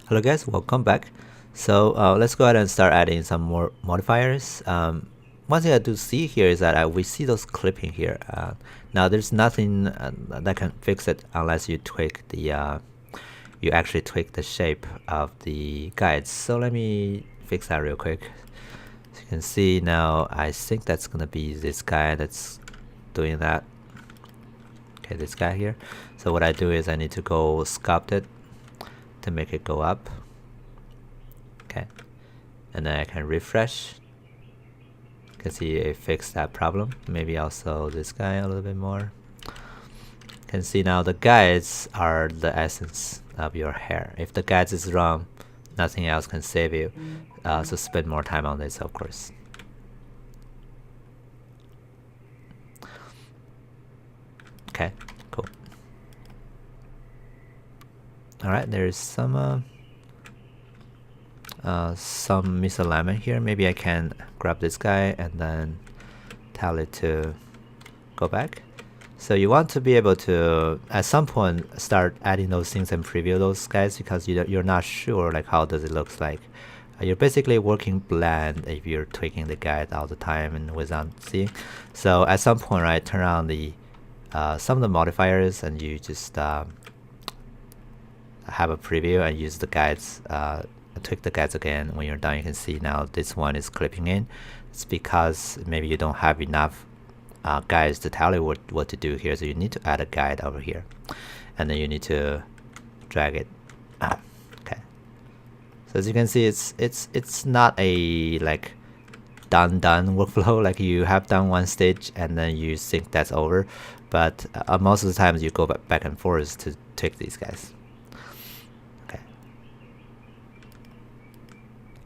Hello guys, welcome back. So let's go ahead and start adding some more modifiers. One thing I do see here is that we see those clipping here. Now there's nothing that can fix it unless you tweak the you actually tweak the shape of the guides. So let me fix that real quick. As you can see now, I think that's gonna be this guy that's doing that. Okay, this guy here. So what I do is I need to go sculpt it to make it go up. Okay, and then I can refresh. You can see it fixed that problem. Maybe also this guy a little bit more. You can see now the guides are the essence of your hair. If the guides is wrong, nothing else can save you. So spend more time on this, of course. Okay, cool. All right, there's some misalignment here. Maybe I can grab this guy and then tell it to go back. So you want to be able to, at some point, start adding those things and preview those guys because you're not sure like how does it looks like. You're basically working bland if you're tweaking the guide all the time and without seeing. So at some point, right, turn on the some of the modifiers and you just have a preview and use the guides. Tweak the guides again. When you're done, you can see now this one is clipping in. It's because maybe you don't have enough guides to tell you what to do here, so you need to add a guide over here, and then you need to drag it up. Okay, so as you can see, it's not a like done workflow. Like you have done one stage and then you think that's over, but most of the times you go back and forth to tweak these guys.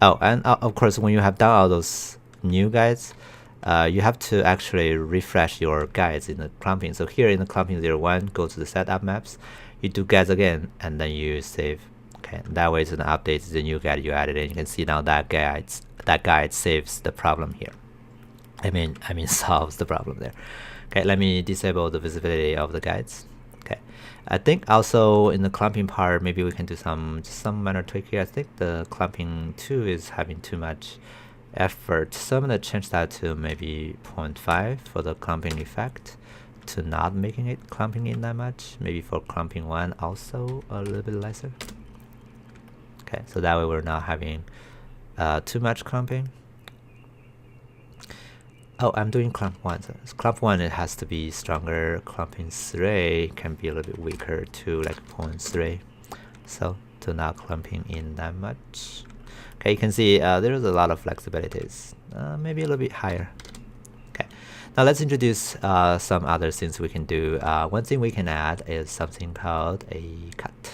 Oh, and of course, when you have done all those new guides, you have to actually refresh your guides in the clumping. So here in the clumping 01, go to the setup maps, you do guides again, and then you save. Okay, that way it's gonna update the new guide you added in. You can see now that guide saves the problem here. I mean solves the problem there. Okay, let me disable the visibility of the guides. Okay, I think also in the clumping part, maybe we can do some minor tweak here. I think the clumping 2 is having too much effort, so I'm gonna change that to maybe 0.5 for the clumping effect, to not making it clumping in that much. Maybe for clumping 1 also a little bit lesser. Okay, so that way we're not having too much clumping. Oh, I'm doing clump 1. So clump 1, it has to be stronger. Clumping 3 can be a little bit weaker to like 0.3. So to not clumping in that much. Okay, you can see there's a lot of flexibilities. Maybe a little bit higher. Okay, now let's introduce some other things we can do. One thing we can add is something called a cut.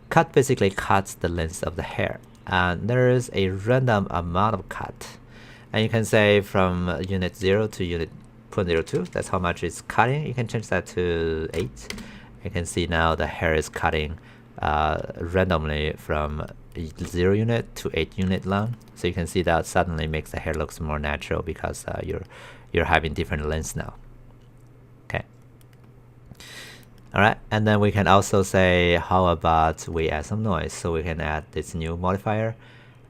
Cut basically cuts the length of the hair. And there is a random amount of cut. And you can say from unit 0 to unit 0.02, that's how much it's cutting. You can change that to 8. You can see now the hair is cutting randomly from 0 unit to 8 unit long. So you can see that suddenly makes the hair looks more natural because you're having different lengths now. Okay. All right, and then we can also say, how about we add some noise? So we can add this new modifier.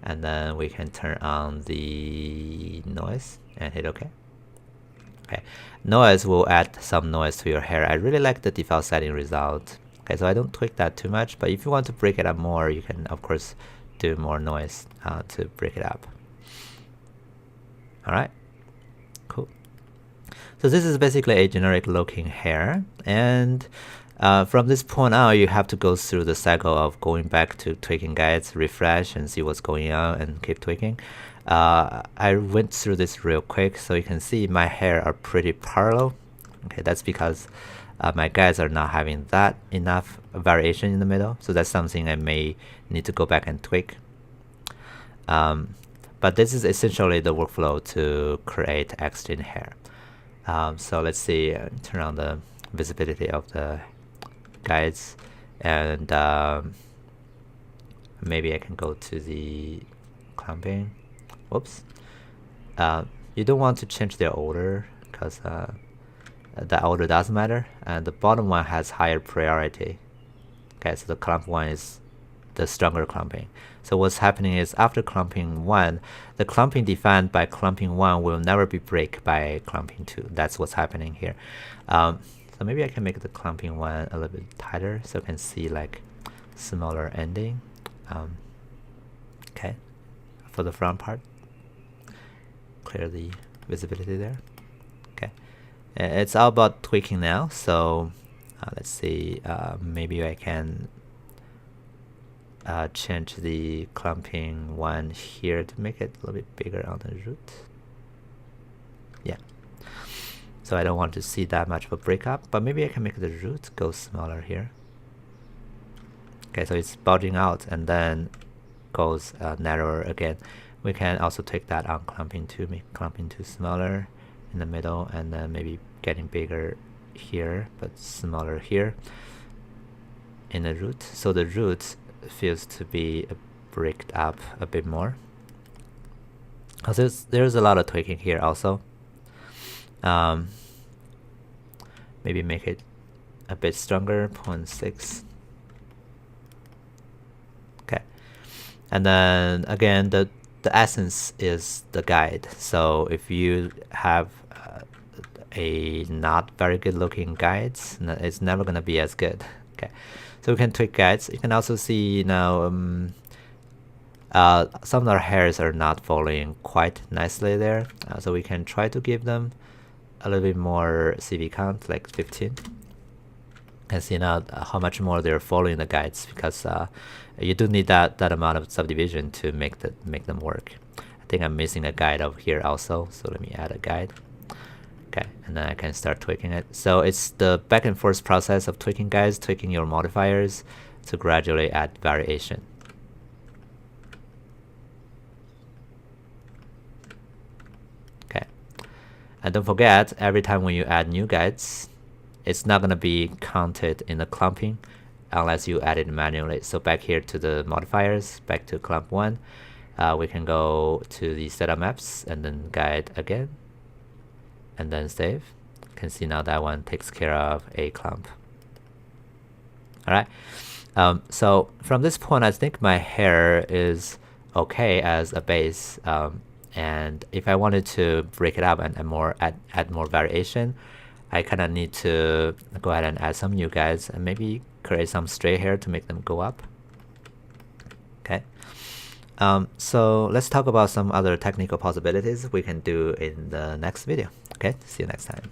And then we can turn on the noise and hit OK. Okay, noise will add some noise to your hair. I really like the default setting result. Okay, so I don't tweak that too much, but if you want to break it up more, you can of course do more noise to break it up. All right, cool. So this is basically a generic looking hair, and from this point on, you have to go through the cycle of going back to tweaking guides, refresh, and see what's going on, and keep tweaking. I went through this real quick, so you can see my hair are pretty parallel. Okay, that's because my guides are not having that enough variation in the middle, so that's something I may need to go back and tweak. But this is essentially the workflow to create Xgen hair. So let's see, turn on the visibility of the guides, and maybe I can go to the clumping. Whoops. You don't want to change their order because the order doesn't matter, and the bottom one has higher priority. Okay, so the clump 1 is the stronger clumping. So what's happening is after clumping 1, the clumping defined by clumping 1 will never be break by clumping 2. That's what's happening here. So maybe I can make the clumping 1 a little bit tighter so you can see like smaller ending. Okay, for the front part, clear the visibility there. Okay, it's all about tweaking now. So let's see, maybe I can change the clumping 1 here to make it a little bit bigger on the root. Yeah, so I don't want to see that much of a breakup, but maybe I can make the root go smaller here. Okay, so it's bulging out and then goes narrower again. We can also take that on clumping 2, make clumping 2 smaller in the middle, and then maybe getting bigger here but smaller here in the root. So the root feels to be bricked up a bit more. There's a lot of tweaking here also. Maybe make it a bit stronger, 0.6. Okay, and then again the essence is the guide. So if you have a not very good looking guides, it's never gonna be as good. Okay, so we can tweak guides. You can also see now some of our hairs are not following quite nicely there, so we can try to give them a little bit more CV count, like 15. And see now how much more they're following the guides, because you do need that amount of subdivision to make them work. I think I'm missing a guide over here also, so let me add a guide. Okay, and then I can start tweaking it. So it's the back and forth process of tweaking guides, tweaking your modifiers to gradually add variation. Okay, and don't forget, every time when you add new guides, it's not going to be counted in the clumping unless you add it manually. So back here to the modifiers, back to clump 1, we can go to the setup maps and then guide again, and then save. You can see now that one takes care of a clump. All right. So from this point, I think my hair is okay as a base. And if I wanted to break it up and add more variation, I kind of need to go ahead and add some new guides and maybe create some stray hair to make them go up. Okay. So let's talk about some other technical possibilities we can do in the next video. Okay, see you next time.